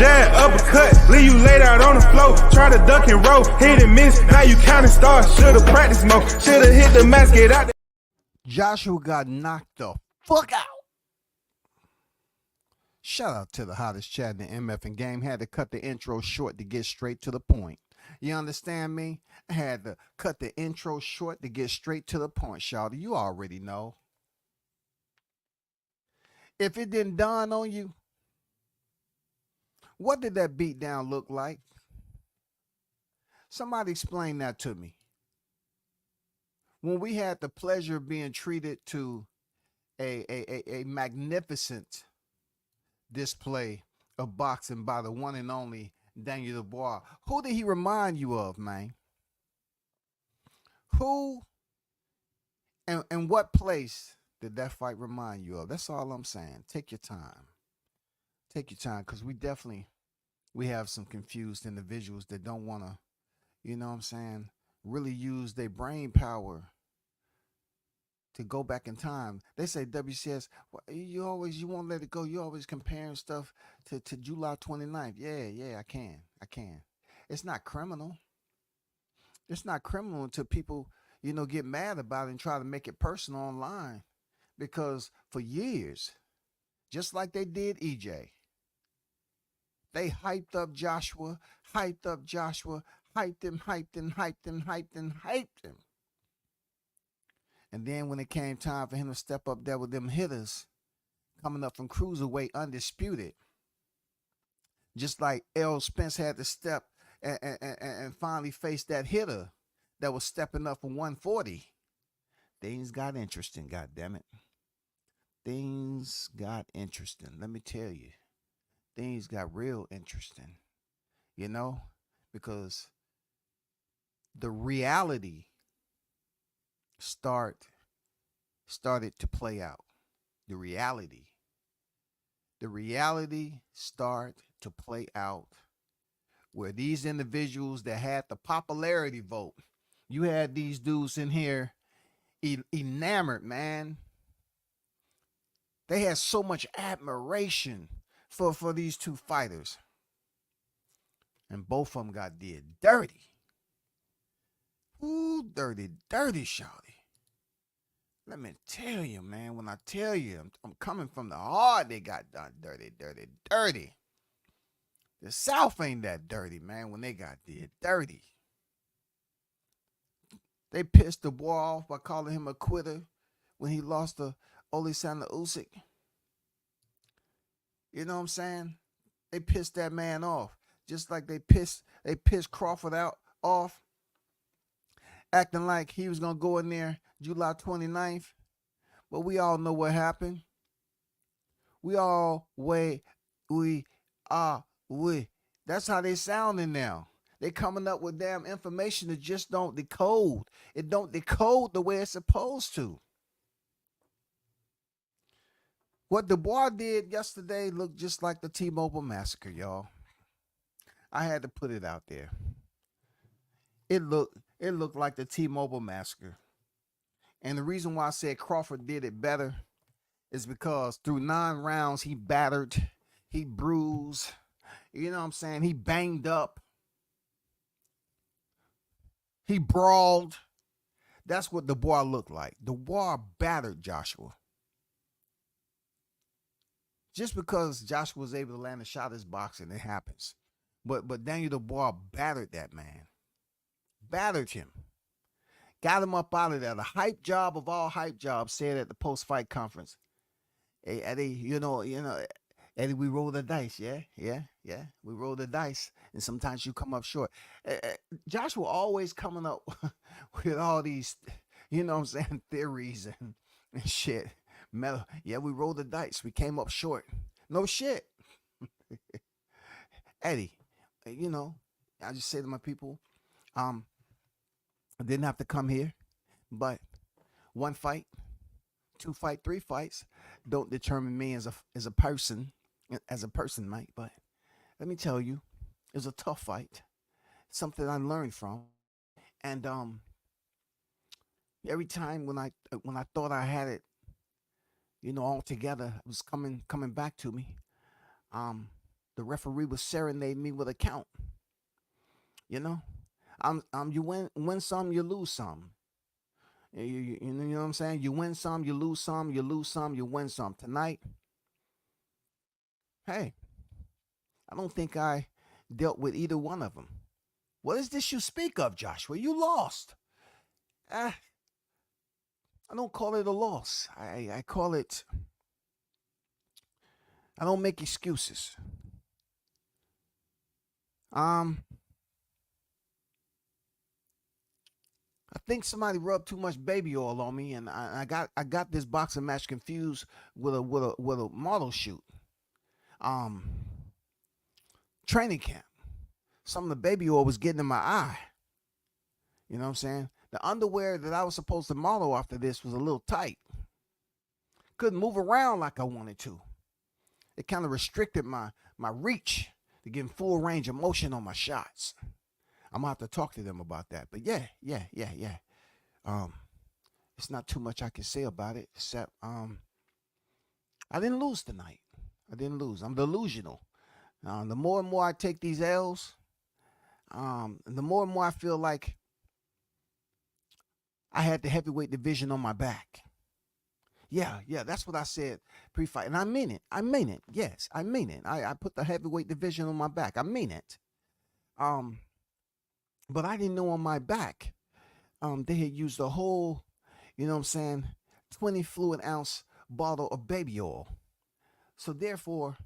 jab, uppercut, leave you laid out on the floor. Try to duck and roll, hit and miss, now you counting stars. Should've practiced more, should've hit the mask, get out. Joshua got knocked the fuck out. Shout out to the hottest chat in the MF and game. Had to cut the intro short to get straight to the point. You understand me? I had to cut the intro short to get straight to the point, shawty. You already know. If it didn't dawn on you, what did that beatdown look like? Somebody explain that to me. When we had the pleasure of being treated to a magnificent display of boxing by the one and only Daniel Dubois, who did he remind you of, man? Who and what place did that fight remind you of? That's all I'm saying. Take your time. Take your time, because we have some confused individuals that don't want to, you know what I'm saying, really use their brain power to go back in time. They say WCS, well, you won't let it go. You always comparing stuff to July 29th. Yeah, I can. It's not criminal. It's not criminal until people, get mad about it and try to make it personal online. Because for years, just like they did EJ, they hyped up Joshua, hyped him. And then when it came time for him to step up there with them hitters coming up from cruiserweight undisputed, just like Errol Spence had to step and finally face that hitter that was stepping up from 140, things got interesting, goddammit. Things got interesting. Let me tell you, things got real interesting, because the reality started to play out. The reality started to play out where these individuals that had the popularity vote, you had these dudes in here enamored, man. They had so much admiration for these two fighters. And both of them got did dirty. Ooh, dirty, shawty. Let me tell you, man, when I tell you, I'm coming from the heart, they got done dirty. The South ain't that dirty, man, when they got did dirty. They pissed the boy off by calling him a quitter when he lost to Oleksandr Usyk. You know what I'm saying? They pissed that man off. Just like they pissed Crawford off, acting like he was going to go in there July 29th. But we all know what happened. That's how they sounding now. They coming up with damn information that just don't decode. It don't decode the way it's supposed to. What Dubois did yesterday looked just like the T-Mobile Massacre, y'all. I had to put it out there. It looked like the T-Mobile Massacre. And the reason why I said Crawford did it better is because through 9 rounds, he battered, he bruised, you know what I'm saying? He banged up. He brawled. That's what Dubois looked like. Dubois battered Joshua. Just because Joshua was able to land a shot is boxing, it happens. But Daniel Dubois battered that man. Battered him. Got him up out of there. The hype job of all hype jobs said at the post-fight conference, "Hey, Eddie, Eddie, we roll the dice, yeah. We roll the dice, and sometimes you come up short." Joshua always coming up with all these, theories and shit. Metal, yeah, we rolled the dice. We came up short. No shit. Eddie, I just say to my people, I didn't have to come here, but 1 fight, 2 fight, 3 fights don't determine me as a person, mate. But let me tell you, it was a tough fight. Something I learned from, and every time when I thought I had it, all together, it was coming back to me. the referee was serenading me with a count. You know, you win some, you lose some. You know what I'm saying? You win some, you lose some, you lose some, you win some. Tonight, hey, I don't think I dealt with either one of them. What is this you speak of, Joshua? You lost. I don't call it a loss. I call it, I don't make excuses. I think somebody rubbed too much baby oil on me, and I got this boxing match confused with a model shoot. Training camp. Some of the baby oil was getting in my eye. You know what I'm saying? The underwear that I was supposed to model after this was a little tight. Couldn't move around like I wanted to. It kind of restricted my reach to get full range of motion on my shots. I'm gonna have to talk to them about that. But yeah. It's not too much I can say about it, except I didn't lose tonight. I didn't lose. I'm delusional. The more and more I take these L's, the more and more I feel like I had the heavyweight division on my back. Yeah, that's what I said pre-fight. And I mean it. Yes, I mean it. I put the heavyweight division on my back. I mean it. But I didn't know on my back, they had used a whole, 20 fluid ounce bottle of baby oil. So therefore,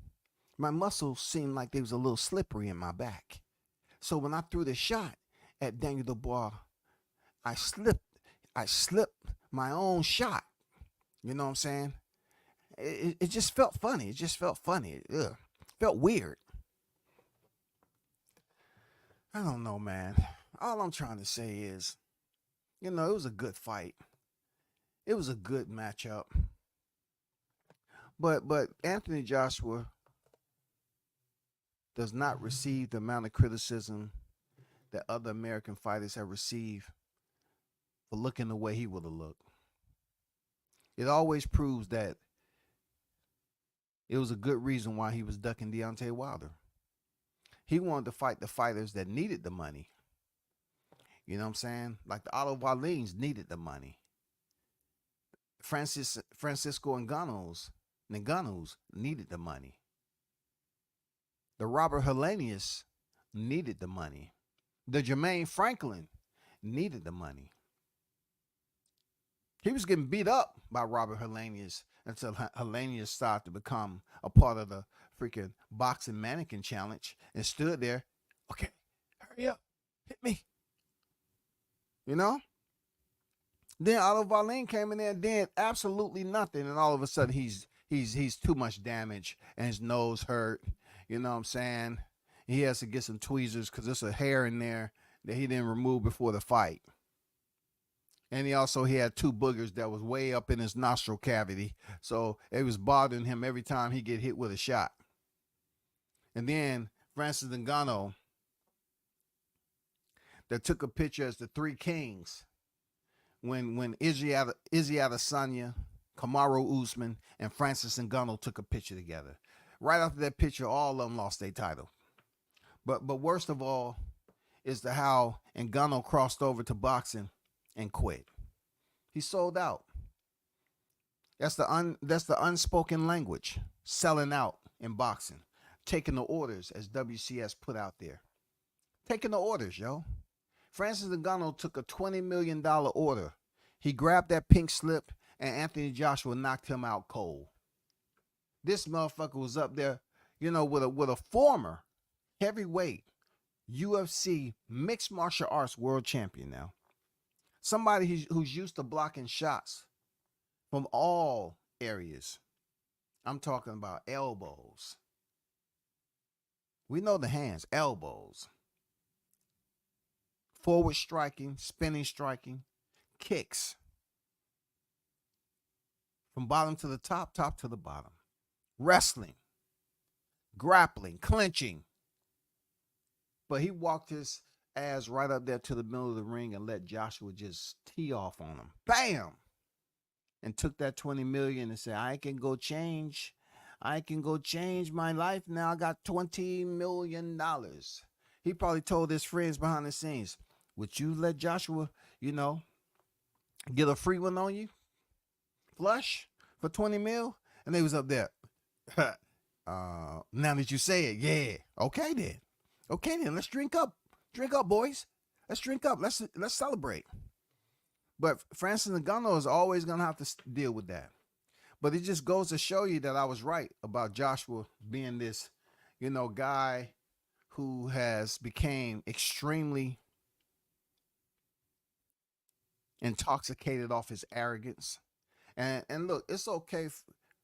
my muscles seemed like they was a little slippery in my back. So when I threw the shot at Daniel Dubois, I slipped my own shot. You know what I'm saying? It just felt funny. It felt weird. I don't know, man. All I'm trying to say is, it was a good fight. It was a good matchup. But Anthony Joshua does not receive the amount of criticism that other American fighters have received for looking the way he would have looked. It always proves that it was a good reason why he was ducking Deontay Wilder. He wanted to fight the fighters that needed the money. You know what I'm saying? Like the Otto Wallins needed the money. Francisco Ngannou's needed the money. The Robert Helenius needed the money. The Jermaine Franklin needed the money. He was getting beat up by Robert Helenius until Helenius started to become a part of the freaking boxing mannequin challenge and stood there. Okay, hurry up, hit me. Then Otto Wallin came in there and did absolutely nothing, and all of a sudden he's too much damage and his nose hurt. You know what I'm saying? He has to get some tweezers because there's a hair in there that he didn't remove before the fight. And he had 2 boogers that was way up in his nostril cavity. So it was bothering him every time he get hit with a shot. And then Francis Ngannou, that took a picture as the 3 kings when Izzy Adesanya, Kamaru Usman, and Francis Ngannou took a picture together. Right after that picture, all of them lost their title. But worst of all is how Ngannou crossed over to boxing and quit. He sold out. That's the unspoken language. Selling out in boxing. Taking the orders, as WCS put out there. Taking the orders, yo. Francis Ngannou took a $20 million order. He grabbed that pink slip and Anthony Joshua knocked him out cold. This motherfucker was up there, with a former heavyweight UFC mixed martial arts world champion now. Somebody who's used to blocking shots from all areas. I'm talking about elbows. We know the hands, elbows. Forward striking, spinning striking, kicks. From bottom to the top, top to the bottom. Wrestling, grappling, clinching. But he walked his ass right up there to the middle of the ring and let Joshua just tee off on him. Bam! And took that $20 million and said, I can go change I can go change my life now. I got $20 million. He probably told his friends behind the scenes, would you let Joshua, get a free one on you? Flush for 20 mil? And they was up there. Now that you say it, yeah. Okay then. Okay then. Let's drink up. Drink up, boys. Let's drink up. Let's celebrate. But Francis Ngannou is always gonna have to deal with that. But it just goes to show you that I was right about Joshua being this, guy who has became extremely intoxicated off his arrogance. And look, it's okay.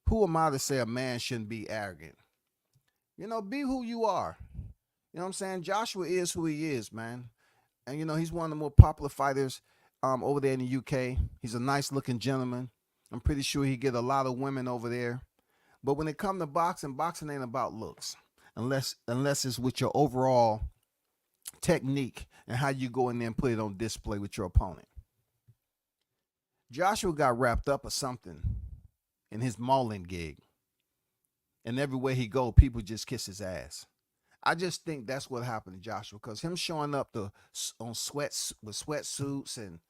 Who am I to say a man shouldn't be arrogant? Be who you are. You know what I'm saying? Joshua is who he is, man. And he's one of the more popular fighters over there in the UK. He's a nice looking gentleman. I'm pretty sure he get a lot of women over there. But when it comes to boxing, boxing ain't about looks. Unless it's with your overall technique and how you go in there and put it on display with your opponent. Joshua got wrapped up or something in his mauling gig. And everywhere he go, people just kiss his ass. I just think that's what happened to Joshua, because him showing up on sweatsuits and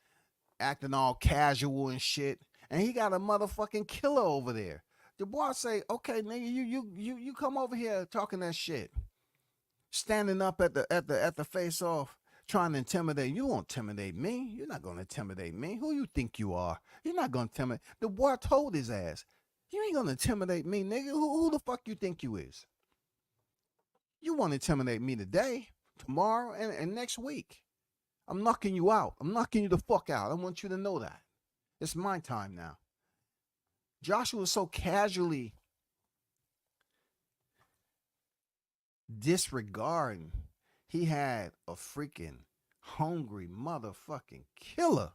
acting all casual and shit, and he got a motherfucking killer over there. The boy say, okay, nigga, you come over here talking that shit, standing up at the face off, trying to intimidate. You won't intimidate me. You're not gonna intimidate me. Who you think you are? You're not gonna intimidate. The boy told his ass, you ain't gonna intimidate me, nigga. Who the fuck you think you is? You want to intimidate me today, tomorrow, and next week. I'm knocking you out. I'm knocking you the fuck out. I want you to know that. It's my time now. Joshua was so casually disregarding. He had a freaking hungry motherfucking killer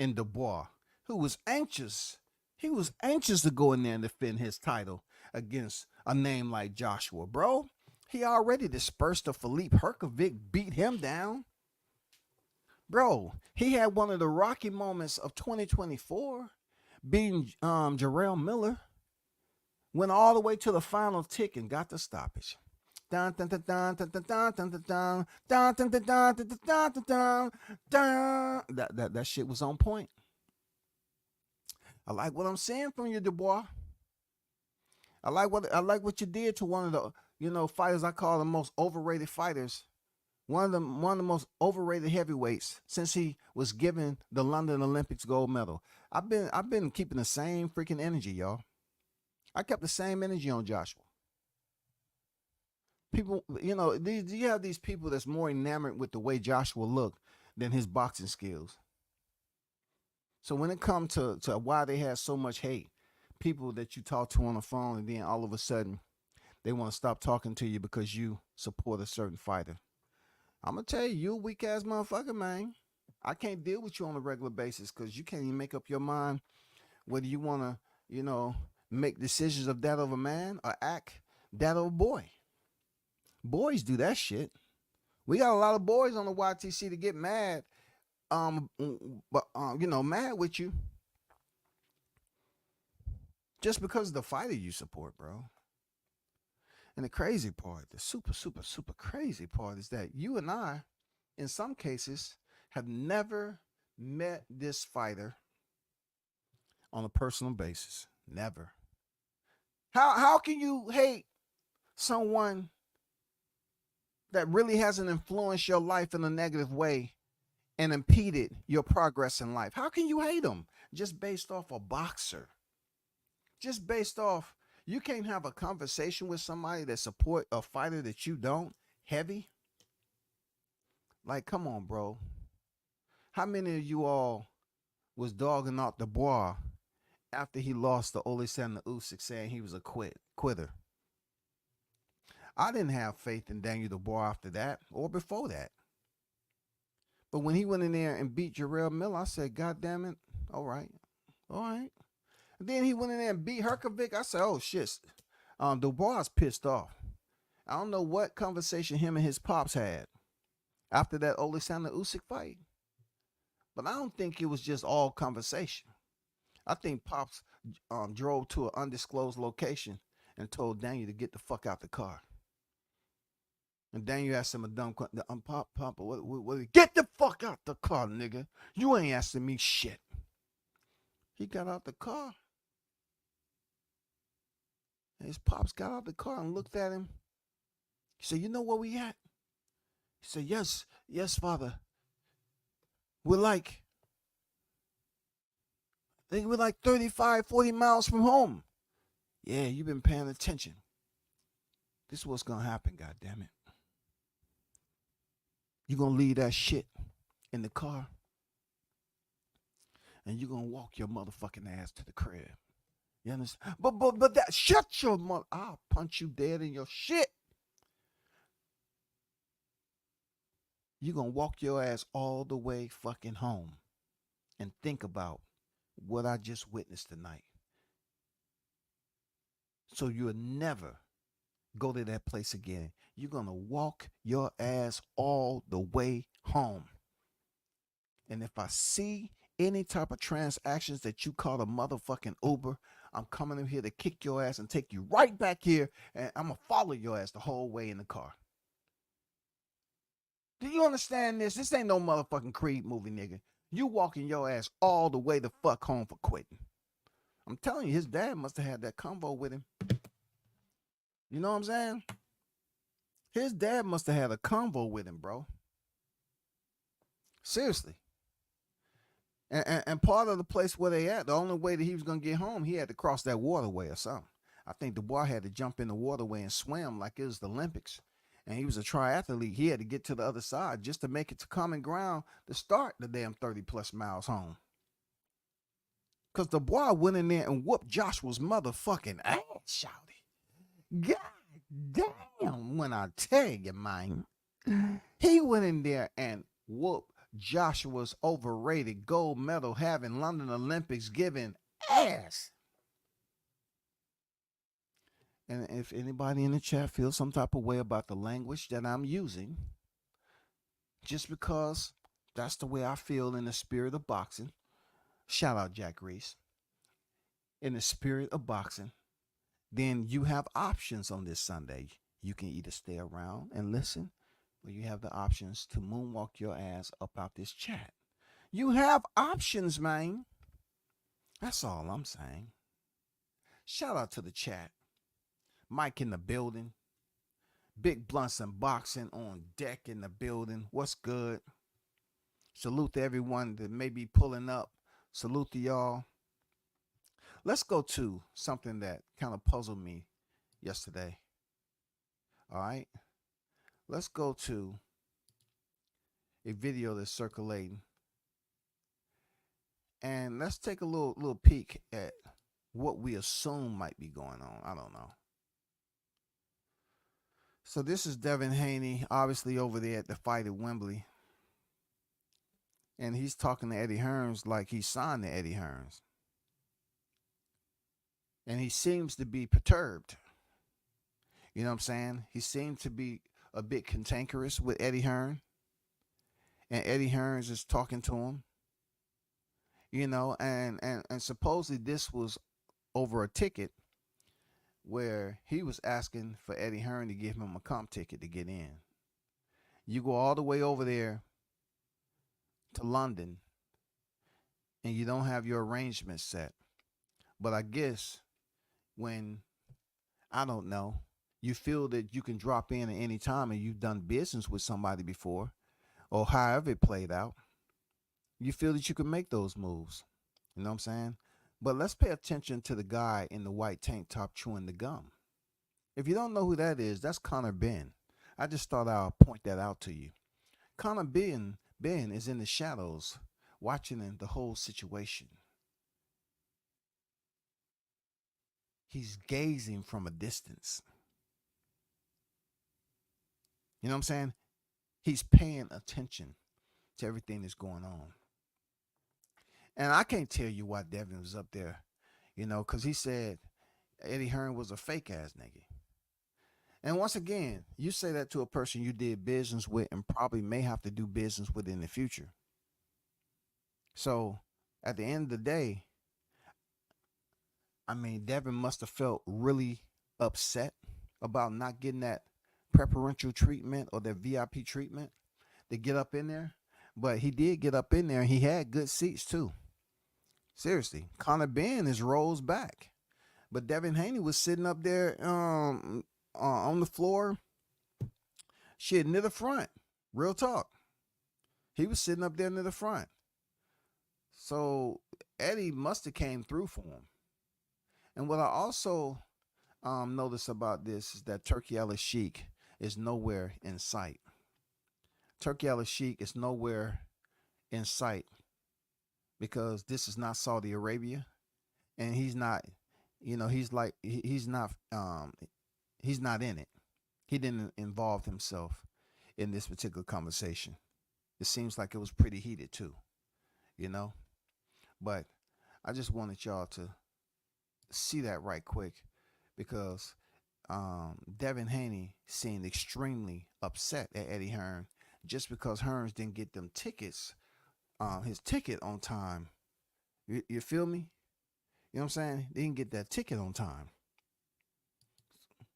in Dubois who was anxious. He was anxious to go in there and defend his title against a name like Joshua, bro. He already dispersed the Philippe Herkovic, beat him down. Bro, he had one of the rocky moments of 2024, beating Jarrell Miller. Went all the way to the final tick and got the stoppage. That shit was on point. I like what I'm saying from you, Dubois. I like what you did to one of the fighters I call the most overrated fighters. One of the most overrated heavyweights since he was given the London Olympics gold medal. I've been keeping the same freaking energy, y'all. I kept the same energy on Joshua. People, you have these people that's more enamored with the way Joshua looked than his boxing skills. So when it comes to why they have so much hate, people that you talk to on the phone and then all of a sudden they want to stop talking to you because you support a certain fighter. I'm going to tell you, a weak ass motherfucker, man. I can't deal with you on a regular basis because you can't even make up your mind whether you want to, make decisions of that of a man or act that of a boy. Boys do that shit. We got a lot of boys on the YTC to get mad, mad with you just because of the fighter you support, bro. And the crazy part, the super, super, super crazy part is that you and I, in some cases, have never met this fighter on a personal basis. Never. How can you hate someone that really hasn't influenced your life in a negative way and impeded your progress in life? How can you hate them just based off a boxer? Just based off, you can't have a conversation with somebody that support a fighter that you don't, heavy? Like, come on, bro. How many of you all was dogging out Dubois after he lost to Alexander Usyk, saying he was a quitter? I didn't have faith in Daniel Dubois after that or before that. But when he went in there and beat Jarrell Miller, I said, God damn it. All right. And then he went in there and beat Herkovic. I said, oh, shit. Dubois is pissed off. I don't know what conversation him and his pops had after that Alexander Usyk fight. But I don't think it was just all conversation. I think Pops drove to an undisclosed location and told Daniel to get the fuck out the car. And Daniel asked him a dumb question. Papa, what, get the fuck out the car, nigga. You ain't asking me shit. He got out the car. And his pops got out the car and looked at him. He said, you know where we at? He said, yes, father. We're like 35, 40 miles from home. Yeah, you've been paying attention. This is what's going to happen, goddammit. You're going to leave that shit in the car. And you're going to walk your motherfucking ass to the crib. You understand? But that, shut your mother. I'll punch you dead in your shit. You're going to walk your ass all the way fucking home and think about what I just witnessed tonight. So you'll never go to that place again. You're going to walk your ass all the way home. And if I see any type of transactions that you call a motherfucking Uber, I'm coming in here to kick your ass and take you right back here, and I'm going to follow your ass the whole way in the car. Do you understand this? This ain't no motherfucking Creed movie, nigga. You walking your ass all the way the fuck home for quitting. I'm telling you, his dad must have had that convo with him. You know what I'm saying? His dad must have had a convo with him, bro. Seriously. And part of the place where they at, the only way that he was going to get home, he had to cross that waterway or something. I think the boy had to jump in the waterway and swim like it was the Olympics. And he was a triathlete. He had to get to the other side just to make it to common ground to start the damn 30 plus miles home. Because the boy went in there and whooped Joshua's motherfucking ass, shouty. God damn, when I tell you, man. He went in there and whooped Joshua's overrated gold medal having London Olympics giving ass. And if anybody in the chat feels some type of way about the language that I'm using, just because that's the way I feel in the spirit of boxing, shout out Jack Reese, in the spirit of boxing, then you have options on this Sunday. You can either stay around and listen, or you have the options to moonwalk your ass up out this chat. You have options, man. That's all I'm saying. Shout out to the chat. Mike in the building. Big Blunts and Boxing on deck in the building. What's good? Salute to everyone that may be pulling up. Salute to y'all. Let's go to something that kind of puzzled me yesterday. All right. Let's go to a video that's circulating. And let's take a little peek at what we assume might be going on. I don't know. So this is Devin Haney, obviously over there at the fight at Wembley. And he's talking to Eddie Hearns like he's signed to Eddie Hearns. And he seems to be perturbed. You know what I'm saying? He seems to be a bit cantankerous with Eddie Hearn. And Eddie Hearns is talking to him. You know, and supposedly this was over a ticket where he was asking for Eddie Hearn to give him a comp ticket to get in. You go all the way over there to London and you don't have your arrangements set. But I guess when, I don't know, you feel that you can drop in at any time and you've done business with somebody before, or however it played out, you feel that you can make those moves. You know what I'm saying? But let's pay attention to the guy in the white tank top chewing the gum. If you don't know who that is, that's Connor Ben. I just thought I'll point that out to you. Connor Ben is in the shadows watching the whole situation. He's gazing from a distance. You know what I'm saying? He's paying attention to everything that's going on. And I can't tell you why Devin was up there, you know, because he said Eddie Hearn was a fake ass nigga. And once again, you say that to a person you did business with and probably may have to do business with in the future. So at the end of the day, I mean, Devin must have felt really upset about not getting that preferential treatment or that VIP treatment to get up in there. But he did get up in there and he had good seats too. Seriously. Conor Ben is rolls back. But Devin Haney was sitting up there on the floor, shit, near the front. Real talk. He was sitting up there near the front. So Eddie must have came through for him. And what I also noticed about this is that Turkey Al Sheik is nowhere in sight. Turkey Al Sheik is nowhere in sight because this is not Saudi Arabia, and he's not, he's not in it. He didn't involve himself in this particular conversation. It seems like it was pretty heated too, But I just wanted y'all to see that right quick because Devin Haney seemed extremely upset at Eddie Hearn just because Hearns didn't get them tickets, his ticket on time. You feel me? You know what I'm saying? They didn't get that ticket on time.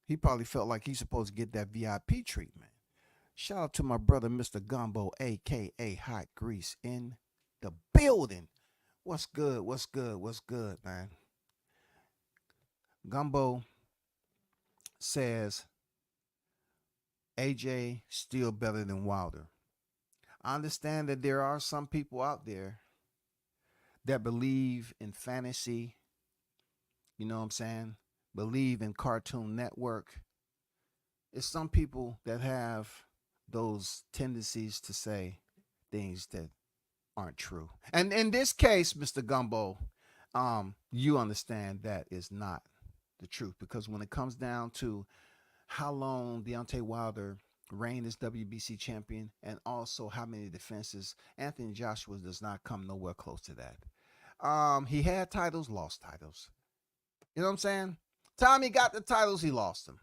He probably felt like he's supposed to get that VIP treatment. Shout out to my brother, Mr. Gumbo, a.k.a. Hot Grease, in the building. What's good? What's good? What's good, man? Gumbo says AJ still better than Wilder. I understand that there are some people out there that believe in fantasy, you know what I'm saying? Believe in Cartoon Network. It's some people that have those tendencies to say things that aren't true. And in this case, Mr. Gumbo, you understand that is not the truth because when it comes down to how long Deontay Wilder reigned as WBC champion and also how many defenses, Anthony Joshua does not come nowhere close to that. He had titles, lost titles. You know what I'm saying? Time he got the titles, he lost them.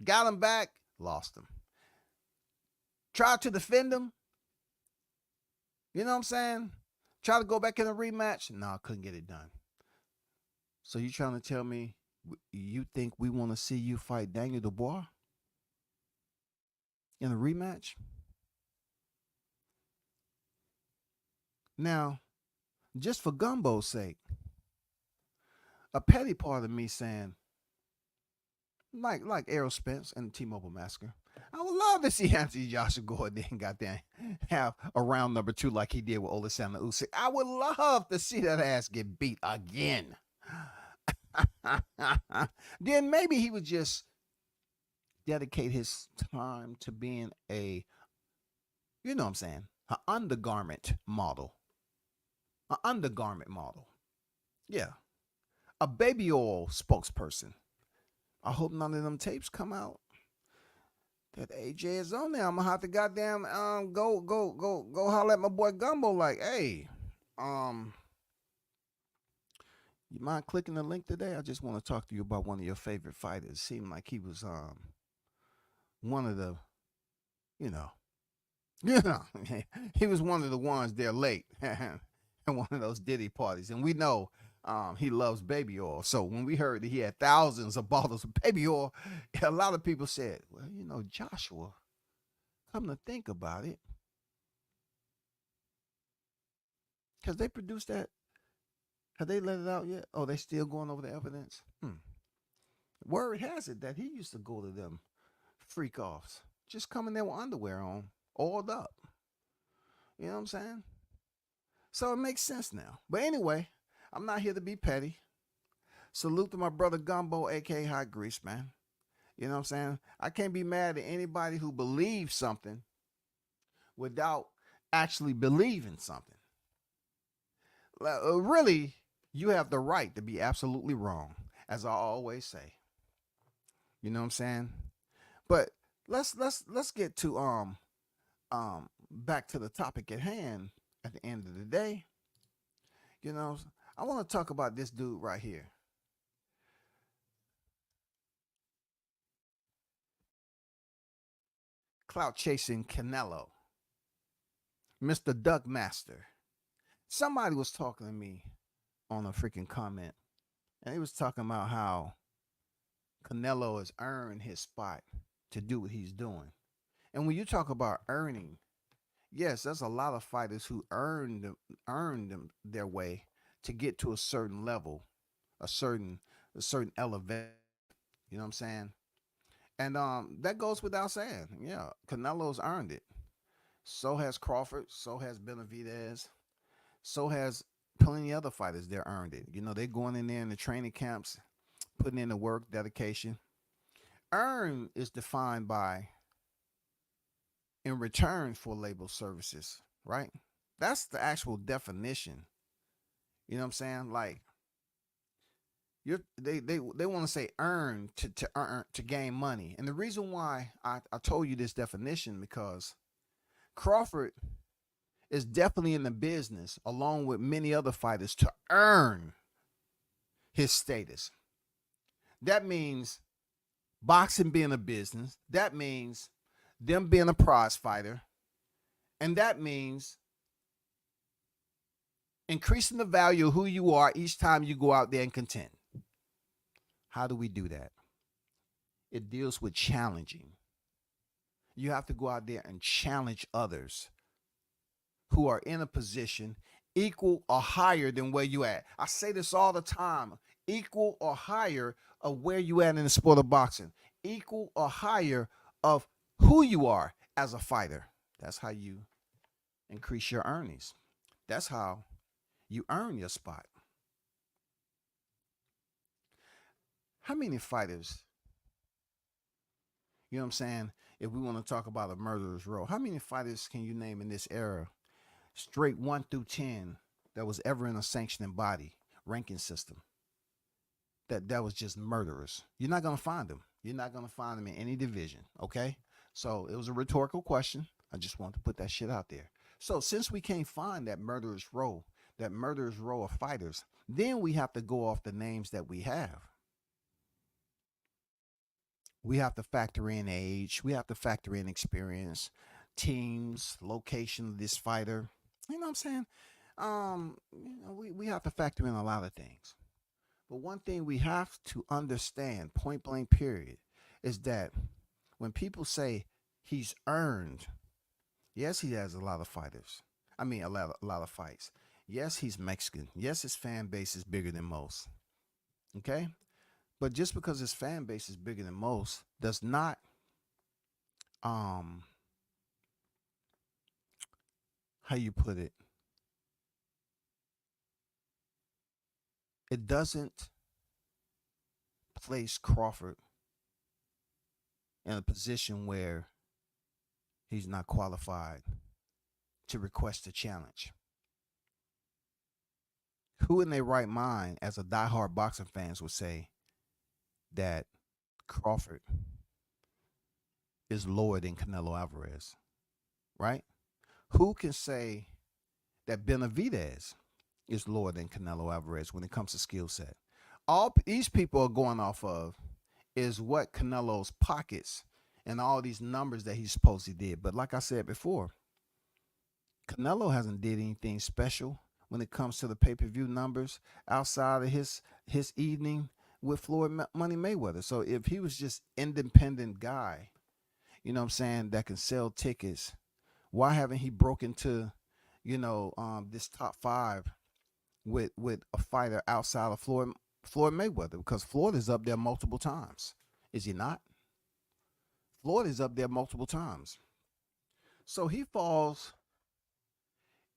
Got them back, lost them. Tried to defend them. You know what I'm saying? Tried to go back in a rematch. No, I couldn't get it done. So you trying to tell me you think we want to see you fight Daniel Dubois in a rematch? Now, just for Gumbo's sake, a petty part of me saying, like Errol Spence and the T-Mobile Massacre, I would love to see Anthony Joshua go in there and goddamn have a round number 2 like he did with Alexander Usyk. I would love to see that ass get beat again. Then maybe he would just dedicate his time to being a, you know what I'm saying, an undergarment model. An undergarment model. Yeah. A baby oil spokesperson. I hope none of them tapes come out that AJ is on there. I'm gonna have to goddamn go holler at my boy Gumbo like, hey, you mind clicking the link today? I just want to talk to you about one of your favorite fighters. It seemed like he was one of the, he was one of the ones there late and one of those Diddy parties. And we know he loves baby oil. So when we heard that he had thousands of bottles of baby oil, a lot of people said, well, Joshua, come to think about it, because they produced that. Have they let it out yet? Oh, they still going over the evidence? Word has it that he used to go to them freak offs, just coming there with underwear on, oiled up. You know what I'm saying? So it makes sense now. But anyway, I'm not here to be petty. Salute to my brother Gumbo, a.k.a. Hot Grease, man. You know what I'm saying? I can't be mad at anybody who believes something without actually believing something. Really, you have the right to be absolutely wrong, as I always say. You know what I'm saying? But let's get to back to the topic at hand. At the end of the day, I want to talk about this dude right here. Clout chasing Canelo. Mr. Duck Master. Somebody was talking to me on a freaking comment, and he was talking about how Canelo has earned his spot to do what he's doing. And when you talk about earning, yes, there's a lot of fighters who earned their way to get to a certain level, a certain a certain elevation. You know what I'm saying? And that goes without saying. Yeah, Canelo's earned it. So has Crawford. So has Benavidez. So has plenty of other fighters. They earned it. You know, they're going in there in the training camps, putting in the work, dedication. Earn is defined by in return for label services, right? That's the actual definition. You know what I'm saying? Like they want to say earn to earn to gain money. And the reason why I told you this definition because Crawford is definitely in the business, along with many other fighters, to earn his status. That means boxing being a business. That means them being a prize fighter. And that means increasing the value of who you are each time you go out there and contend. How do we do that? It deals with challenging. You have to go out there and challenge others who are in a position equal or higher than where you at. I say this all the time. Equal or higher of where you at in the sport of boxing. Equal or higher of who you are as a fighter. That's how you increase your earnings. That's how you earn your spot. How many fighters, you know what I'm saying, if we want to talk about a murderer's row, how many fighters can you name in this era, straight 1 through 10, that was ever in a sanctioning body, ranking system, that was just murderers? You're not going to find them. You're not going to find them in any division, okay? So it was a rhetorical question. I just want to put that shit out there. So since we can't find that murderer's row of fighters, then we have to go off the names that we have. We have to factor in age. We have to factor in experience, teams, location of this fighter. You know what I'm saying? We have to factor in a lot of things. But one thing we have to understand, point blank period, is that when people say he's earned, yes, he has a lot of fighters. I mean, a lot of fights. Yes, he's Mexican. Yes, his fan base is bigger than most. Okay? But just because his fan base is bigger than most does not how you put it, it doesn't place Crawford in a position where he's not qualified to request a challenge. Who in their right mind, as a diehard boxing fans, would say that Crawford is lower than Canelo Alvarez, right? Who can say that Benavidez is lower than Canelo Alvarez when it comes to skill set? All these people are going off of is what Canelo's pockets and all these numbers that he supposedly did. But like I said before, Canelo hasn't did anything special when it comes to the pay-per-view numbers outside of his evening with Floyd Money Mayweather. So if he was just independent guy, you know what I'm saying, that can sell tickets, why haven't he broken to, this top 5 with a fighter outside of Floyd Mayweather? Because Floyd is up there multiple times. Is he not? Floyd is up there multiple times. So he falls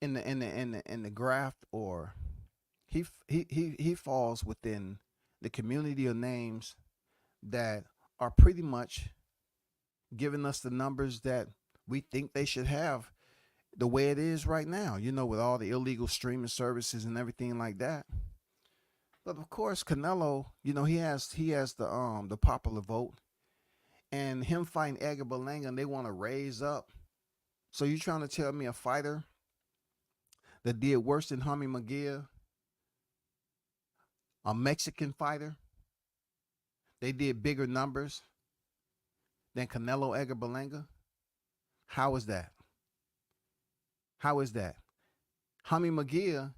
in the graft, or he falls within the community of names that are pretty much giving us the numbers that we think they should have the way it is right now, with all the illegal streaming services and everything like that. But of course, Canelo, he has the popular vote, and him fighting Edgar Berlanga, they want to raise up. So you trying to tell me a fighter that did worse than Jaime Munguia, a Mexican fighter, they did bigger numbers than Canelo Edgar Berlanga? How is that? How is that? Jaime Munguia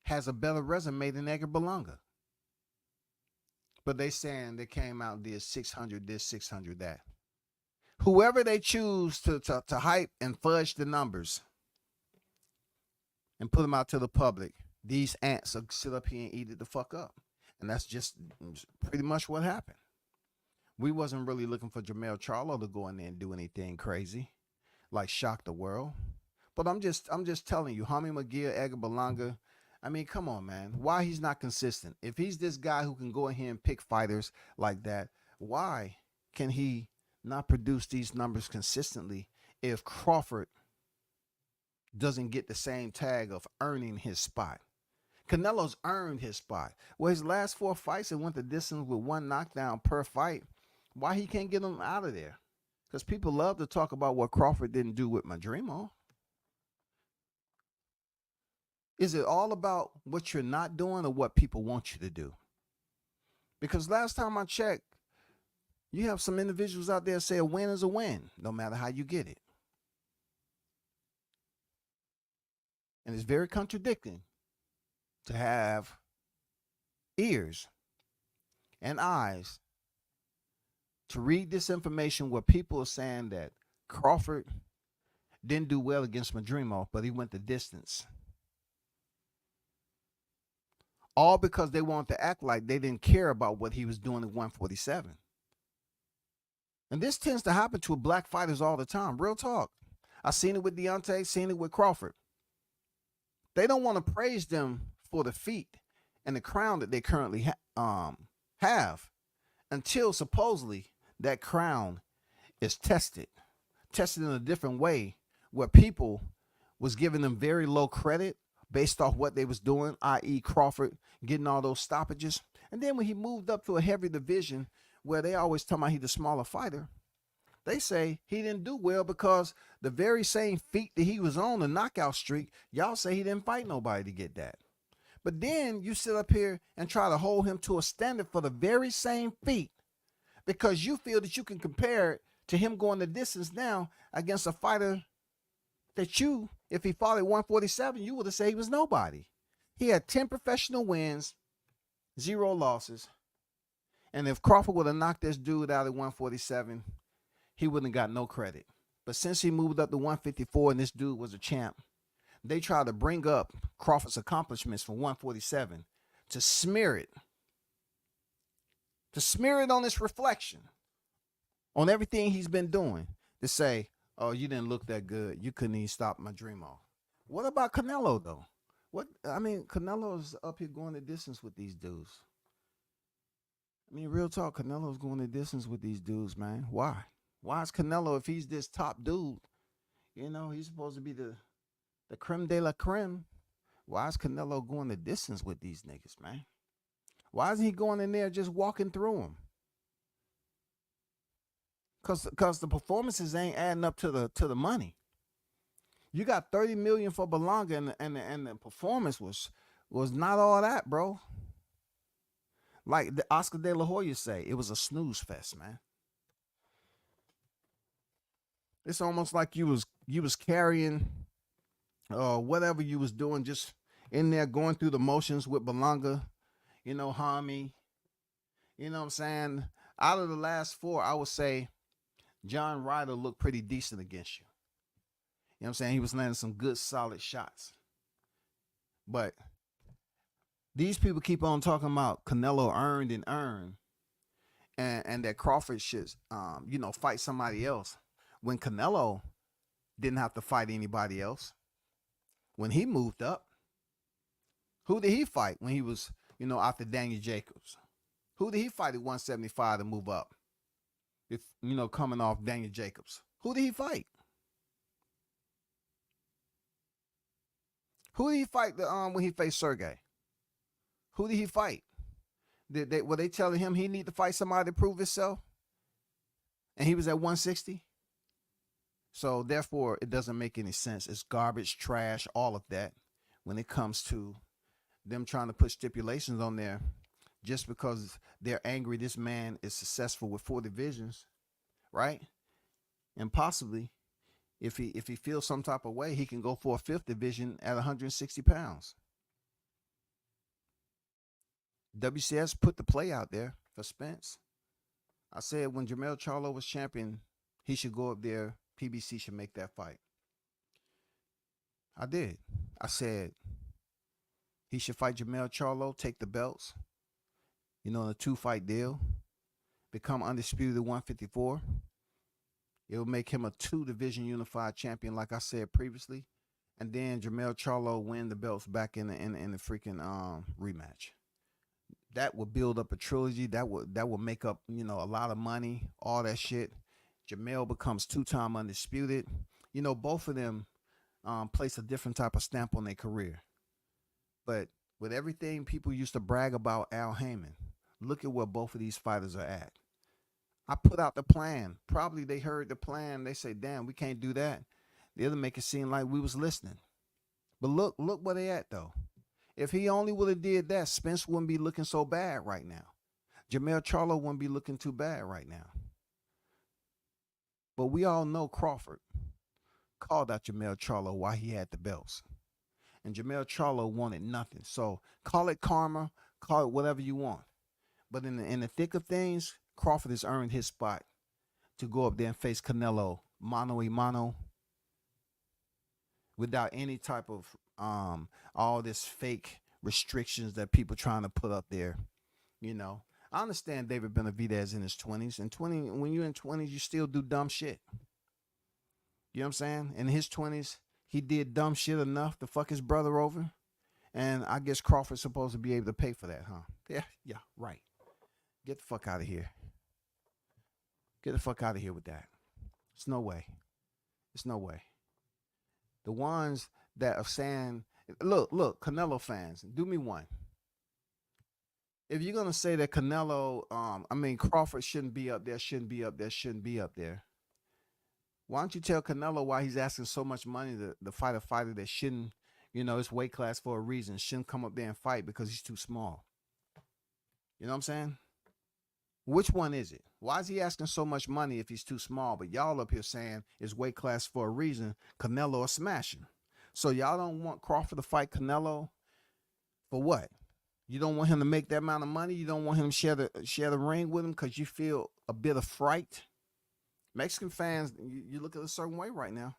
has a better resume than Edgar Berlanga. But they saying they came out and did 600 this, 600 that. Whoever they choose to hype and fudge the numbers and put them out to the public, these ants will sit up here and eat it the fuck up. And that's just pretty much what happened. We wasn't really looking for Jamel Charlo to go in there and do anything crazy, like shock the world. But I'm just telling you, Hami McGill, Edgar Berlanga, I mean, come on, man. Why he's not consistent? If he's this guy who can go in here and pick fighters like that, why can he not produce these numbers consistently if Crawford doesn't get the same tag of earning his spot? Canelo's earned his spot. Well, his last 4 fights, it went the distance with 1 knockdown per fight. Why he can't get him out of there? Because people love to talk about what Crawford didn't do with Madrimo. Is it all about what you're not doing or what people want you to do? Because last time I checked, you have some individuals out there say a win is a win, no matter how you get it. And it's very contradicting to have ears and eyes to read this information where people are saying that Crawford didn't do well against Madrimo, but he went the distance. All because they wanted to act like they didn't care about what he was doing at 147. And this tends to happen to black fighters all the time. Real talk. I've seen it with Deontay, seen it with Crawford. They don't want to praise them for the feat and the crown that they currently have until supposedly that crown is tested in a different way where people was giving them very low credit based off what they was doing, i.e. Crawford getting all those stoppages. And then when he moved up to a heavy division where they always tell me he's the smaller fighter, they say he didn't do well because the very same feat that he was on, the knockout streak, y'all say he didn't fight nobody to get that. But then you sit up here and try to hold him to a standard for the very same feat because you feel that you can compare it to him going the distance now against a fighter that you, if he fought at 147, you would have said he was nobody. He had 10 professional wins, 0 losses. And if Crawford would have knocked this dude out at 147, he wouldn't have got no credit. But since he moved up to 154 and this dude was a champ, they tried to bring up Crawford's accomplishments from 147 to smear it. To smear it on his reflection, on everything he's been doing, to say, oh, you didn't look that good. You couldn't even stop Madrimo. What about Canelo, though? Canelo's up here going the distance with these dudes. I mean, real talk, Canelo's going the distance with these dudes, man. Why? Why is Canelo, if he's this top dude, you know, he's supposed to be the creme de la creme. Why is Canelo going the distance with these niggas, man? Why isn't he going in there just walking through them? Cause the performances ain't adding up to the money. You got $30 million for Berlanga, and the performance was not all that, bro. Like the Oscar De La Hoya say, it was a snooze fest, man. It's almost like you was carrying whatever you was doing, just in there going through the motions with Berlanga, you know, Hami. You know what I'm saying? Out of the last 4, I would say John Ryder looked pretty decent against you. You know what I'm saying? He was landing some good, solid shots. But these people keep on talking about Canelo earned and that Crawford should, fight somebody else. When Canelo didn't have to fight anybody else. When he moved up, who did he fight when he was, after Daniel Jacobs? Who did he fight at 175 to move up? If, coming off Daniel Jacobs. Who did he fight? Who did he fight when he faced Sergey? Who did he fight? Were they telling him he need to fight somebody to prove himself? And he was at 160? So therefore, it doesn't make any sense. It's garbage, trash, all of that when it comes to them trying to put stipulations on there just because they're angry this man is successful with 4 divisions, right? And possibly, if he feels some type of way, he can go for a 5th division at 160 pounds. WCS put the play out there. for Spence. I said when Jermell Charlo was champion, he should go up there. PBC should make that fight. I did. I said he should fight Jermell Charlo, take the belts, in a 2-fight deal, become undisputed 154. It will make him a 2-division unified champion, like I said previously, and then Jermell Charlo win the belts back in the freaking rematch. That would build up a trilogy. That would make up a lot of money, all that shit. Jermell becomes 2-time undisputed. Both of them place a different type of stamp on their career. But with everything people used to brag about Al Heyman, look at where both of these fighters are at. I put out the plan. Probably they heard the plan. They say, damn, we can't do that. The other make it seem like we was listening. But look where they at, though. If he only would have did that, Spence wouldn't be looking so bad right now. Jermell Charlo wouldn't be looking too bad right now. But we all know Crawford called out Jermell Charlo while he had the belts. And Jermell Charlo wanted nothing. So call it karma, call it whatever you want. But in the thick of things, Crawford has earned his spot to go up there and face Canelo mano a mano without any type of all this fake restrictions that people trying to put up there. I understand David Benavidez in his 20s. And when you're in 20s, you still do dumb shit. You know what I'm saying? In his 20s, he did dumb shit enough to fuck his brother over. And I guess Crawford's supposed to be able to pay for that, huh? Yeah, right. Get the fuck out of here. Get the fuck out of here with that. It's no way. It's no way. The ones that are saying, look, Canelo fans, do me one. If you're going to say that Crawford shouldn't be up there, why don't you tell Canelo why he's asking so much money to fight a fighter that shouldn't, his weight class for a reason, shouldn't come up there and fight because he's too small? You know what I'm saying? Which one is it? Why is he asking so much money if he's too small? But y'all up here saying his weight class for a reason, Canelo is smashing. So y'all don't want Crawford to fight Canelo for what? You don't want him to make that amount of money? You don't want him to share the ring with him because you feel a bit of fright? Mexican fans, you look at a certain way right now.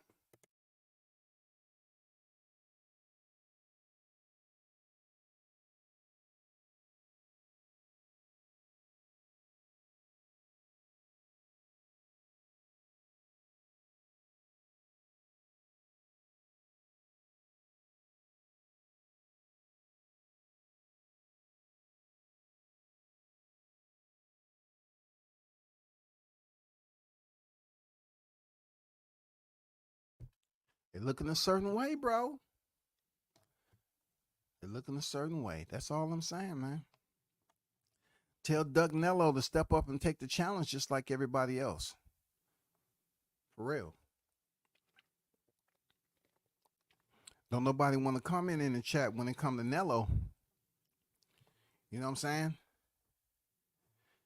They looking a certain way, bro. They're looking a certain way. That's all I'm saying, man. Tell Doug Nello to step up and take the challenge just like everybody else. For real. Don't nobody want to comment in the chat when it come to Nello. You know what I'm saying?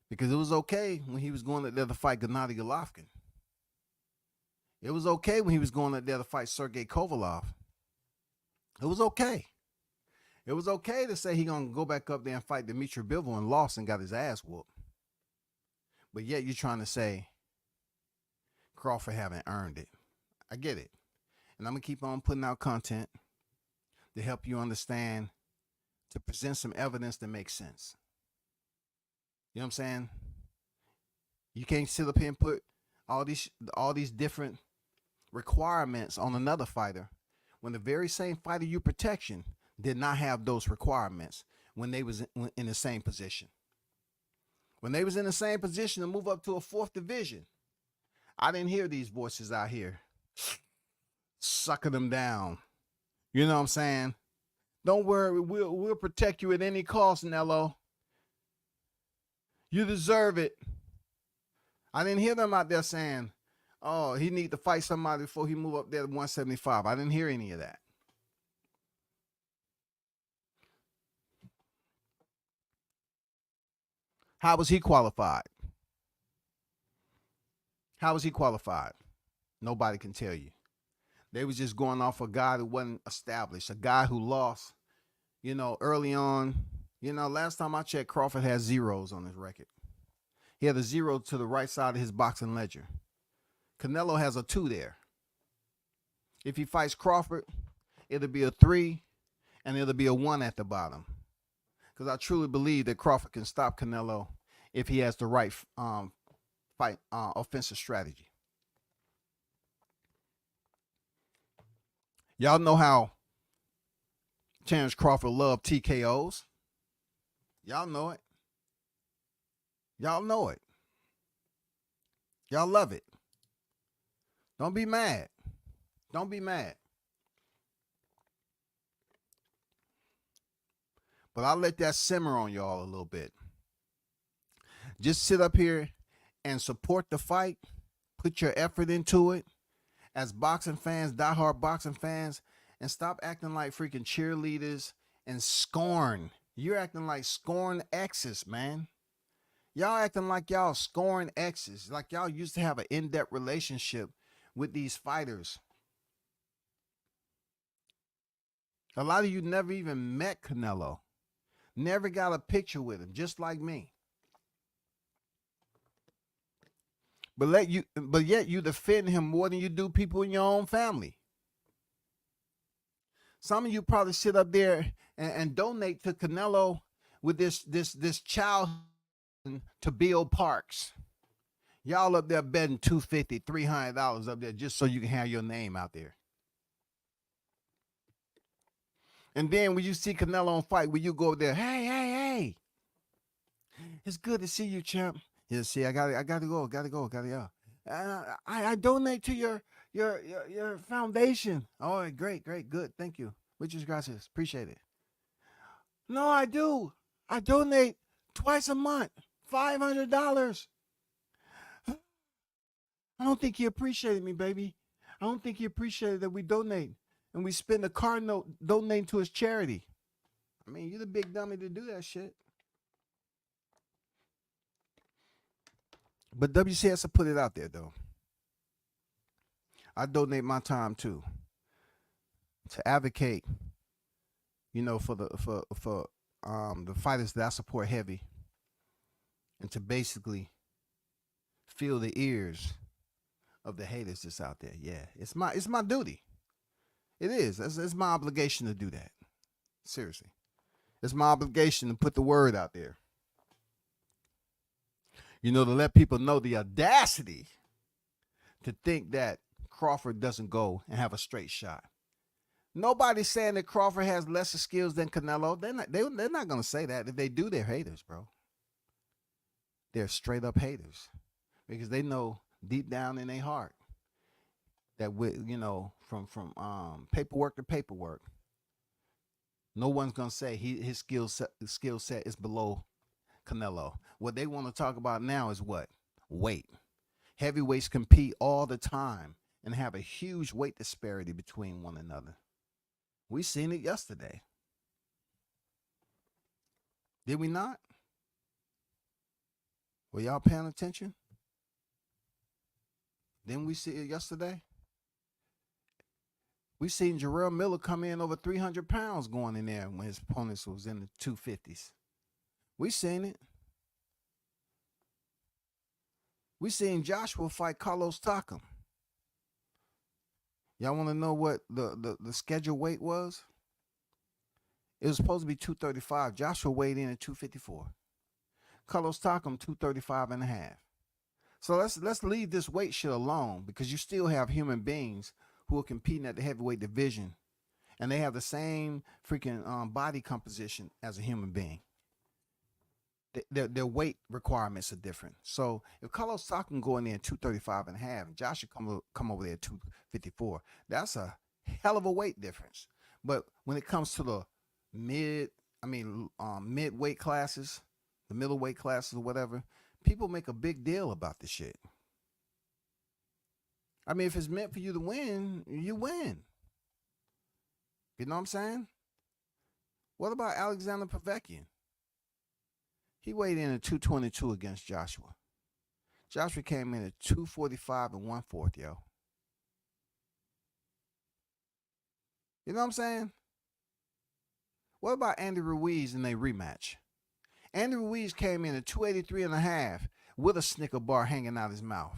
Because it was okay when he was going up there to fight Gennady Golovkin. It was okay when he was going up there to fight Sergey Kovalev. It was okay. It was okay to say he gonna go back up there and fight Dmitry Bivol and lost and got his ass whooped. But yet you're trying to say Crawford haven't earned it. I get it. And I'm gonna keep on putting out content to help you understand, to present some evidence that makes sense. You know what I'm saying? You can't sit up here and put all these different requirements on another fighter when the very same fighter you protection did not have those requirements when they was in the same position. When they was in the same position to move up to a 4th division, I didn't hear these voices out here sucking them down. You know what I'm saying? Don't worry, we'll protect you at any cost, Nello. You deserve it. I didn't hear them out there saying, oh, he need to fight somebody before he move up there to 175. I didn't hear any of that. How was he qualified? How was he qualified? Nobody can tell you. They was just going off a guy who wasn't established, a guy who lost, early on. Last time I checked, Crawford had 0s on his record. He had a 0 to the right side of his boxing ledger. Canelo has a 2 there. If he fights Crawford, it'll be a 3, and it'll be a 1 at the bottom. Because I truly believe that Crawford can stop Canelo if he has the right fight offensive strategy. Y'all know how Terrence Crawford loved TKOs. Y'all know it. Y'all know it. Y'all love it. Don't be mad. Don't be mad. But I'll let that simmer on y'all a little bit. Just sit up here and support the fight. Put your effort into it. As boxing fans, diehard boxing fans, and stop acting like freaking cheerleaders and scorn. You're acting like scorn exes, man. Y'all acting like y'all scoring exes, like y'all used to have an in-depth relationship with these fighters. A lot of you never even met Canelo. Never got a picture with him, just like me. But yet you defend him more than you do people in your own family. Some of you probably sit up there and donate to Canelo with this child to Bill Parks. Y'all up there betting $250, $300 up there just so you can have your name out there. And then when you see Canelo on fight, when you go there, hey, it's good to see you, champ. Yeah, see, I gotta go. I donate to your foundation. Oh, great, good, thank you. Muchas gracias, appreciate it. No, I do. I donate twice a month, $500. I don't think he appreciated me, baby. I don't think he appreciated that we donate. And we spend a car note donating to his charity. I mean, you're the big dummy to do that shit. But WCS will put it out there, though. I donate my time, too, to advocate, for the fighters that I support heavy, and to basically fill the ears of the haters that's out there. Yeah, it's my duty. It is. It's my obligation to do that. Seriously. It's my obligation to put the word out there. To let people know the audacity to think that Crawford doesn't go and have a straight shot. Nobody's saying that Crawford has lesser skills than Canelo. They're not going to say that. If they do, they're haters, bro. They're straight up haters. Because they know deep down in their heart that from paperwork to paperwork, no one's gonna say his skill set is below Canelo. What they want to talk about now is what? Weight. Heavyweights compete all the time and have a huge weight disparity between one another. We seen it yesterday. Did we not? Were y'all paying attention? Didn't we see it yesterday? We seen Jarrell Miller come in over 300 pounds going in there when his opponents was in the 250s. We seen it. We seen Joshua fight Carlos Takam. Y'all want to know what the scheduled weight was? It was supposed to be 235. Joshua weighed in at 254. Carlos Takam 235 and a half. So let's leave this weight shit alone, because you still have human beings who are competing at the heavyweight division, and they have the same freaking body composition as a human being. Their weight requirements are different. So if Carlos Takam go in there at 235 and a half, and Josh should come over there at 254, that's a hell of a weight difference. But when it comes to the mid-weight classes, the middleweight classes or whatever, people make a big deal about this shit. I mean, if it's meant for you to win, you win. You know what I'm saying? What about Alexander Povetkin? He weighed in at 222 against Joshua. Joshua came in at 245 and 1/4, yo. You know what I'm saying? What about Andy Ruiz in a rematch? Andy Ruiz came in at 283 and a half with a Snicker bar hanging out his mouth.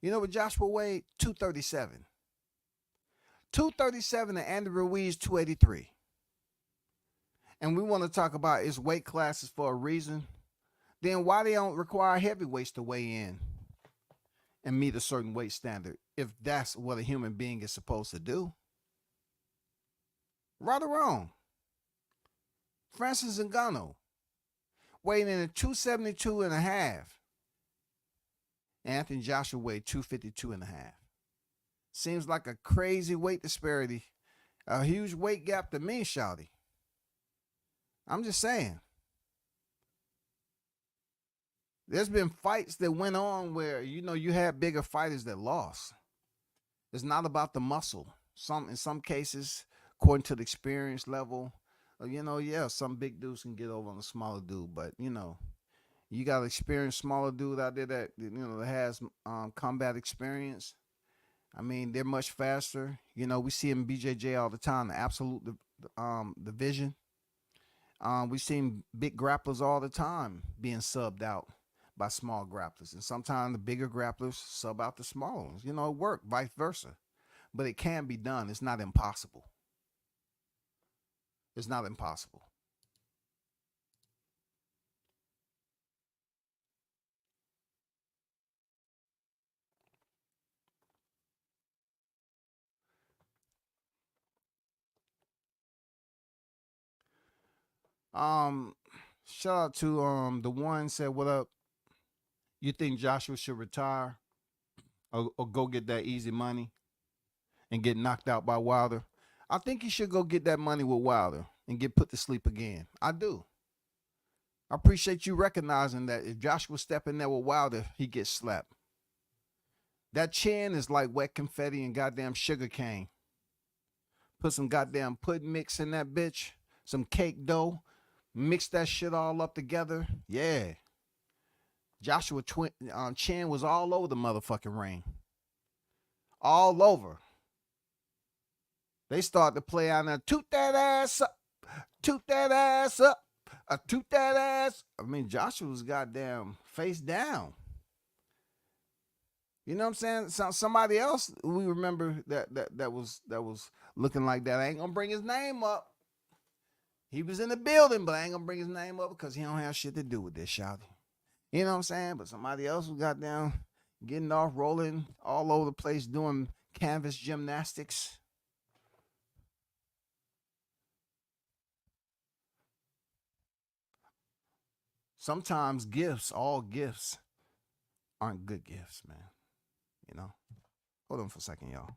You know what Joshua weighed? 237. 237 and Andy Ruiz 283. And we want to talk about its weight classes for a reason. Then why they don't require heavyweights to weigh in and meet a certain weight standard if that's what a human being is supposed to do? Right or wrong? Francis Ngannou weighed in at 272 and a half. Anthony Joshua weighed 252 and a half. Seems like a crazy weight disparity. A huge weight gap to me, shouty. I'm just saying. There's been fights that went on where, you had bigger fighters that lost. It's not about the muscle. In some cases, according to the experience level, some big dudes can get over on a smaller dude, but you got an experienced smaller dude out there that that has combat experience. I mean, they're much faster. We see him BJJ all the time, the absolute division. We seen big grapplers all the time being subbed out by small grapplers, and sometimes the bigger grapplers sub out the small ones. It work, vice versa, but it can be done. It's not impossible. It's not impossible. Shout out to the one said, "What up? You think Joshua should retire or go get that easy money and get knocked out by Wilder?" I think he should go get that money with Wilder and get put to sleep again. I do. I appreciate you recognizing that if Joshua step in there with Wilder, he gets slapped. That chin is like wet confetti and goddamn sugar cane. Put some goddamn pudding mix in that bitch, some cake dough, mix that shit all up together. Yeah. Joshua chin was all over the motherfucking ring. All over. They start to play out there, toot that ass up, toot that ass up, toot that ass. I mean, Joshua's goddamn face down. You know what I'm saying? Somebody else we remember that was looking like that. I ain't gonna bring his name up. He was in the building, but I ain't gonna bring his name up because he don't have shit to do with this, shouty. You know what I'm saying? But somebody else who got down, getting off, rolling all over the place, doing canvas gymnastics. Sometimes all gifts aren't good gifts, man. Hold on for a second, y'all.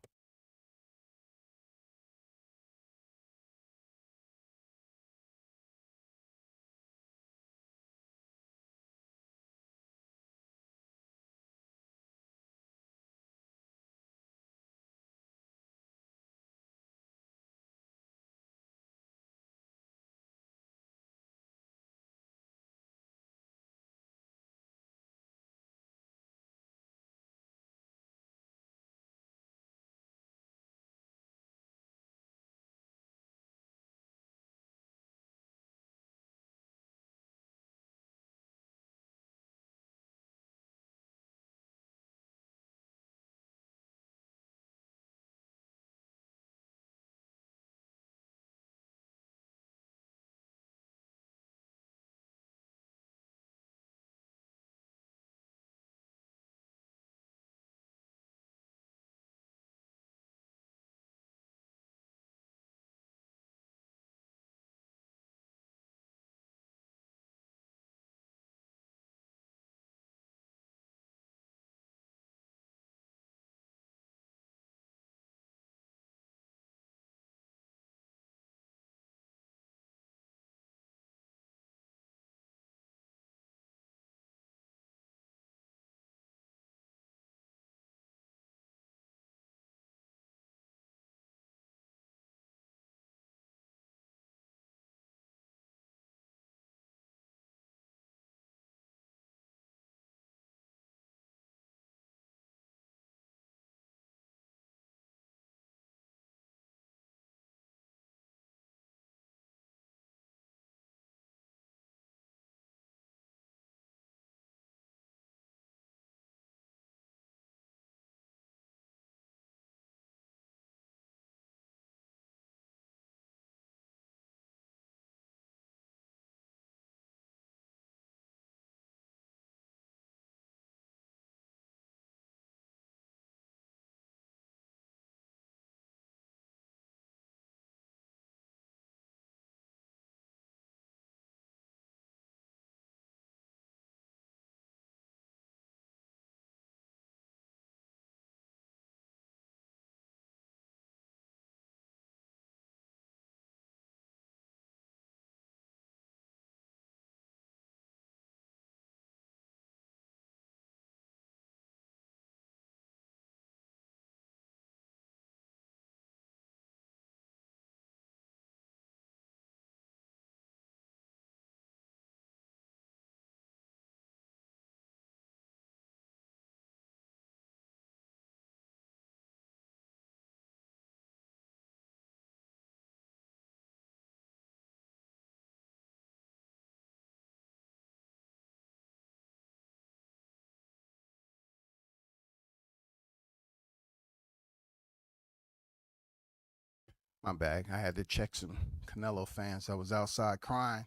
My bad. I had to check some Canelo fans. I was outside crying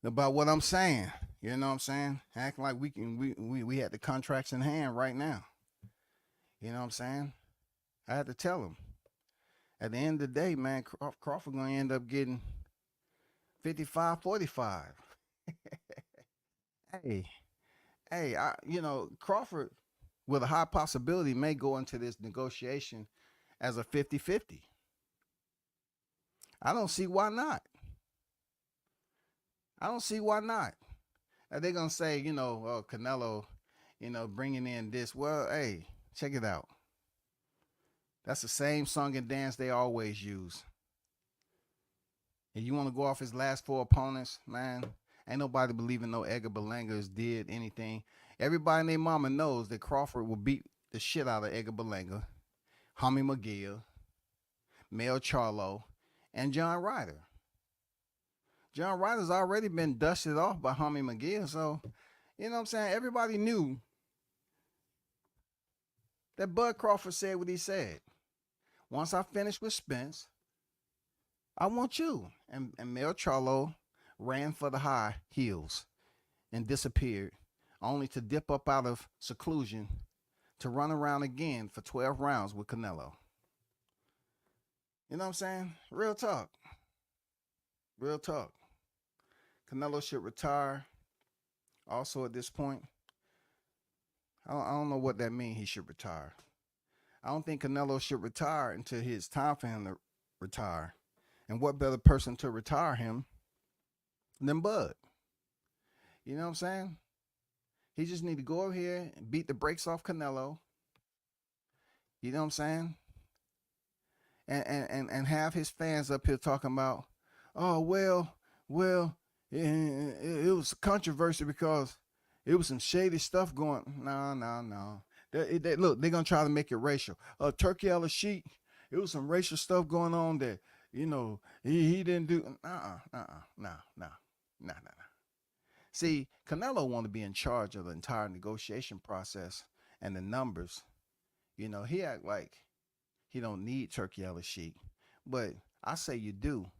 about what I'm saying. You know what I'm saying? Acting like we had the contracts in hand right now. You know what I'm saying? I had to tell him. At the end of the day, man, Crawford gonna end up getting 55-45. Hey, hey, Crawford with a high possibility may go into this negotiation as a 50-50. I don't see why not. I don't see why not. They're gonna say, oh, Canelo, bringing in this. Well, hey, check it out. That's the same song and dance they always use. And you want to go off his last four opponents, man? Ain't nobody believing no Edgar Berlanga's did anything. Everybody and their mama knows that Crawford will beat the shit out of Edgar Berlanga, Jaime McGill, Mel Charlo, and John Ryder. John Ryder's already been dusted off by Jaime McGill, so you know what I'm saying? Everybody knew that Bud Crawford said what he said. Once I finish with Spence, I want you. And Mel Charlo ran for the high heels and disappeared, only to dip up out of seclusion to run around again for 12 rounds with Canelo. You know what I'm saying? Real talk. Real talk. Canelo should retire. Also, at this point, I don't know what that means. He should retire. I don't think Canelo should retire until it's time for him to retire. And what better person to retire him than Bud? You know what I'm saying? He just need to go over here and beat the brakes off Canelo. You know what I'm saying? And have his fans up here talking about, oh, well, it was controversy because it was some shady stuff going. No. Look, they're going to try to make it racial. Turkey al-Sheikh, it was some racial stuff going on that, he didn't do. No. See, Canelo want to be in charge of the entire negotiation process and the numbers. He act like he don't need Turkey al-Sheikh, but I say you do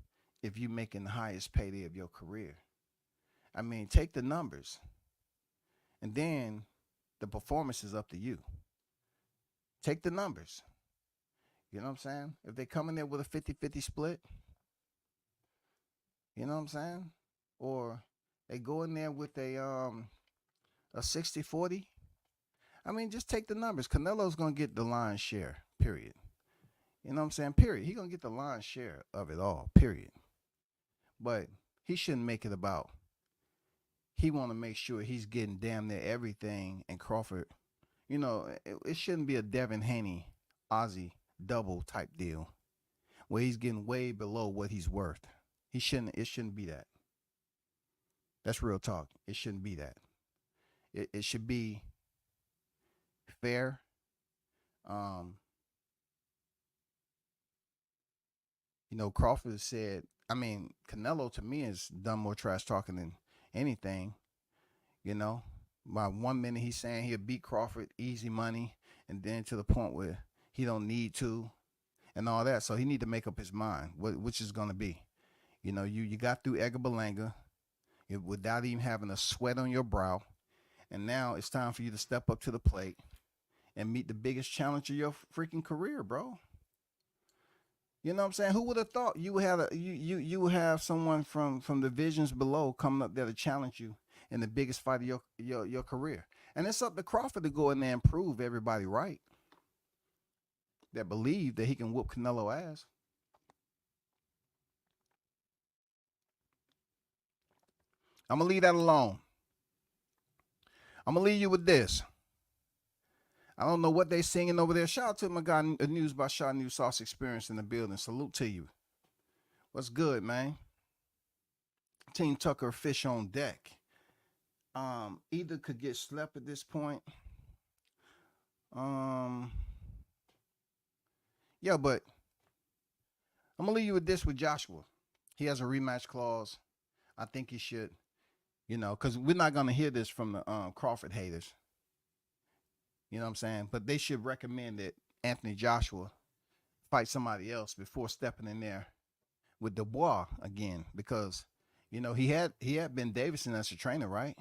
if you're making the highest payday of your career. I mean, take the numbers, and then the performance is up to you. Take the numbers. You know what I'm saying? If they come in there with a 50-50 split, you know what I'm saying? Or they go in there with a 60-40. I mean, just take the numbers. Canelo's going to get the lion's share, period. You know what I'm saying? Period. He's going to get the lion's share of it all, period. But he shouldn't make it about, he want to make sure he's getting damn near everything. And Crawford, it shouldn't be a Devin Haney, Ozzy double type deal where he's getting way below what he's worth. It shouldn't be that. That's real talk. It shouldn't be that. It should be fair. Crawford said, Canelo to me has done more trash talking than anything. By 1 minute he's saying he'll beat Crawford easy money, and then to the point where he don't need to, and all that. So he need to make up his mind, which is gonna be. You got through Edgar Berlanga without even having a sweat on your brow, and now it's time for you to step up to the plate and meet the biggest challenge of your freaking career, bro. You know what I'm saying? Who would have thought you would have you would have someone from the divisions below coming up there to challenge you in the biggest fight of your career? And it's up to Crawford to go in there and prove everybody right that believe that he can whoop Canelo ass. I'm gonna leave that alone. I'm gonna leave you with this. I don't know what they singing over there. Shout out to my guy, News by Shot New Sauce Experience in the building. Salute to you. What's good, man? Team Tucker fish on deck. Either could get slept at this point. Yeah, but I'm gonna leave you with this with Joshua. He has a rematch clause. I think he should, because we're not gonna hear this from the Crawford haters. You know what I'm saying? But they should recommend that Anthony Joshua fight somebody else before stepping in there with Dubois again, because you know he had Ben Davison as a trainer, right?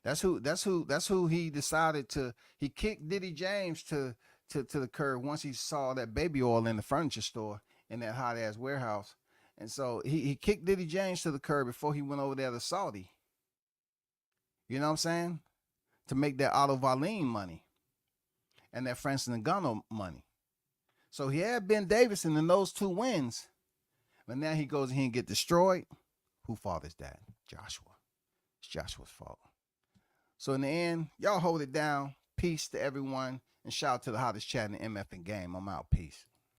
That's who he decided to. He kicked Diddy James to the curb once he saw that baby oil in the furniture store in that hot ass warehouse. And so he kicked Diddy James to the curb before he went over there to Saudi. You know what I'm saying? To make that Otto Wallin money and that Francis Ngannou money. So he had Ben Davison in those 2 wins. But now he goes here and get destroyed. Whose fault is that? Joshua. It's Joshua's fault. So in the end, y'all hold it down. Peace to everyone. And shout out to the hottest chat in the MF and game. I'm out. Peace.